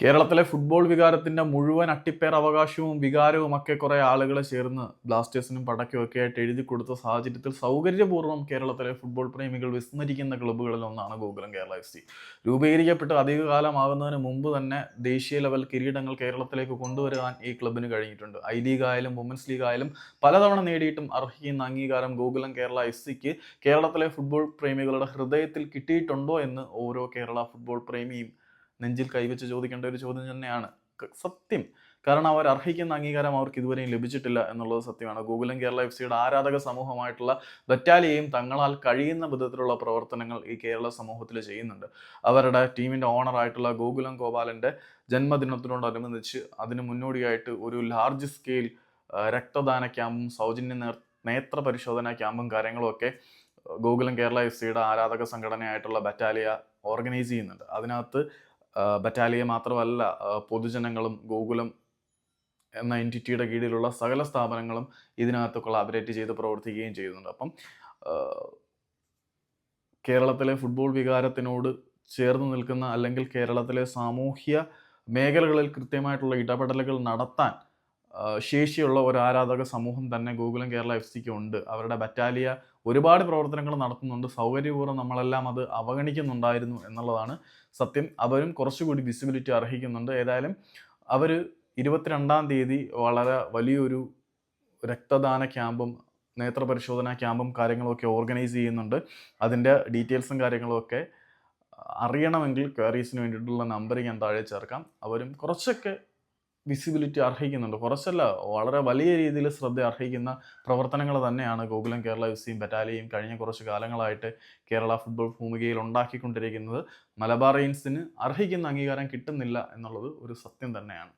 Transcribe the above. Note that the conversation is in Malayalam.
കേരളത്തിലെ ഫുട്ബോൾ വികാരത്തിന്റെ മുഴുവൻ അട്ടിപ്പേർ അവകാശവും വികാരവും ഒക്കെ കുറെ ആളുകൾ ചേർന്ന് ബ്ലാസ്റ്റേഴ്സിനും പടയ്ക്കും ഒക്കെ ആയിട്ട് എഴുതി കൊടുത്ത സാഹചര്യത്തിൽ സൗകര്യപൂർവ്വം കേരളത്തിലെ ഫുട്ബോൾ പ്രേമികൾ വിസ്മരിക്കുന്ന ക്ലബ്ബുകളിൽ ഒന്നാണ് ഗോകുലം കേരള FC. രൂപീകരിക്കപ്പെട്ട് അധിക കാലമാകുന്നതിന് മുമ്പ് തന്നെ ദേശീയ ലെവൽ കിരീടങ്ങൾ കേരളത്തിലേക്ക് കൊണ്ടുവരാൻ ഈ ക്ലബിന് കഴിഞ്ഞിട്ടുണ്ട്. ഐ ലീഗ് ആയാലും വുമൻസ് ലീഗ് ആയാലും പലതവണ നേടിയിട്ടും അർഹിക്കുന്ന അംഗീകാരം ഗോകുലം കേരള FCക്ക് കേരളത്തിലെ ഫുട്ബോൾ പ്രേമികളുടെ ഹൃദയത്തിൽ കിട്ടിയിട്ടുണ്ടോ എന്ന് ഓരോ കേരള ഫുട്ബോൾ പ്രേമിയും നെഞ്ചിൽ കൈവച്ച് ചോദിക്കേണ്ട ഒരു ചോദ്യം തന്നെയാണ് സത്യം. കാരണം അവർ അർഹിക്കുന്ന അംഗീകാരം അവർക്ക് ഇതുവരെയും ലഭിച്ചിട്ടില്ല എന്നുള്ളത് സത്യമാണ്. ഗോകുലം കേരള FCയുടെ ആരാധക സമൂഹമായിട്ടുള്ള ബറ്റാലിയയും തങ്ങളാൽ കഴിയുന്ന വിധത്തിലുള്ള പ്രവർത്തനങ്ങൾ ഈ കേരള സമൂഹത്തിൽ ചെയ്യുന്നുണ്ട്. അവരുടെ ടീമിന്റെ ഓണറായിട്ടുള്ള ഗോകുലം ഗോപാലന്റെ ജന്മദിനത്തിനോടനുബന്ധിച്ച് അതിന് മുന്നോടിയായിട്ട് ഒരു ലാർജ് സ്കെയിൽ രക്തദാന ക്യാമ്പും സൗജന്യ നേത്ര പരിശോധന ക്യാമ്പും കാര്യങ്ങളും ഒക്കെ ഗോകുലം കേരള FCയുടെ ആരാധക സംഘടനയായിട്ടുള്ള ബറ്റാലിയ ഓർഗനൈസ് ചെയ്യുന്നുണ്ട്. അതിനകത്ത് ബറ്റാലിയ മാത്രമല്ല, പൊതുജനങ്ങളും ഗോകുലം എന്ന എൻറ്റിറ്റിയുടെ കീഴിലുള്ള സകല സ്ഥാപനങ്ങളും ഇതിനകത്ത് കൊളാബറേറ്റ് ചെയ്ത് പ്രവർത്തിക്കുകയും ചെയ്യുന്നുണ്ട്. അപ്പം കേരളത്തിലെ ഫുട്ബോൾ വികാരത്തിനോട് ചേർന്ന് നിൽക്കുന്ന അല്ലെങ്കിൽ കേരളത്തിലെ സാമൂഹ്യ മേഖലകളിൽ കൃത്യമായിട്ടുള്ള ഇടപെടലുകൾ നടത്താൻ ശേഷിയുള്ള ഒരു ആരാധക സമൂഹം തന്നെ ഗോകുലം കേരള FCക്ക് ഉണ്ട്. അവരുടെ ബറ്റാലിയ ഒരുപാട് പ്രവർത്തനങ്ങൾ നടത്തുന്നുണ്ട്. സൗകര്യപൂർവ്വം നമ്മളെല്ലാം അത് അവഗണിക്കുന്നുണ്ടായിരുന്നു എന്നുള്ളതാണ് സത്യം. അവരും കുറച്ചുകൂടി വിസിബിലിറ്റി അർഹിക്കുന്നുണ്ട്. ഏതായാലും അവർ 22-ാം തീയതി വളരെ വലിയൊരു രക്തദാന ക്യാമ്പും നേത്രപരിശോധനാ ക്യാമ്പും കാര്യങ്ങളൊക്കെ ഓർഗനൈസ് ചെയ്യുന്നുണ്ട്. അതിൻ്റെ ഡീറ്റെയിൽസും കാര്യങ്ങളുമൊക്കെ അറിയണമെങ്കിൽ ക്വയറീസിന് വേണ്ടിയിട്ടുള്ള നമ്പർ ഞാൻ താഴെ ചേർക്കാം. അവരും കുറച്ചൊക്കെ വിസിബിലിറ്റി അർഹിക്കുന്നുണ്ട്. കുറച്ചല്ല, വളരെ വലിയ രീതിയിൽ ശ്രദ്ധ അർഹിക്കുന്ന പ്രവർത്തനങ്ങൾ തന്നെയാണ് ഗോകുലം കേരള FCയും ബറ്റാലിയയും കഴിഞ്ഞ കുറച്ച് കാലങ്ങളായിട്ട് കേരള ഫുട്ബോൾ ഭൂമികയിൽ ഉണ്ടാക്കിക്കൊണ്ടിരിക്കുന്നത്. മലബാർ റെയിൻസിന് അർഹിക്കുന്ന അംഗീകാരം കിട്ടുന്നില്ല എന്നുള്ളത് ഒരു സത്യം തന്നെയാണ്.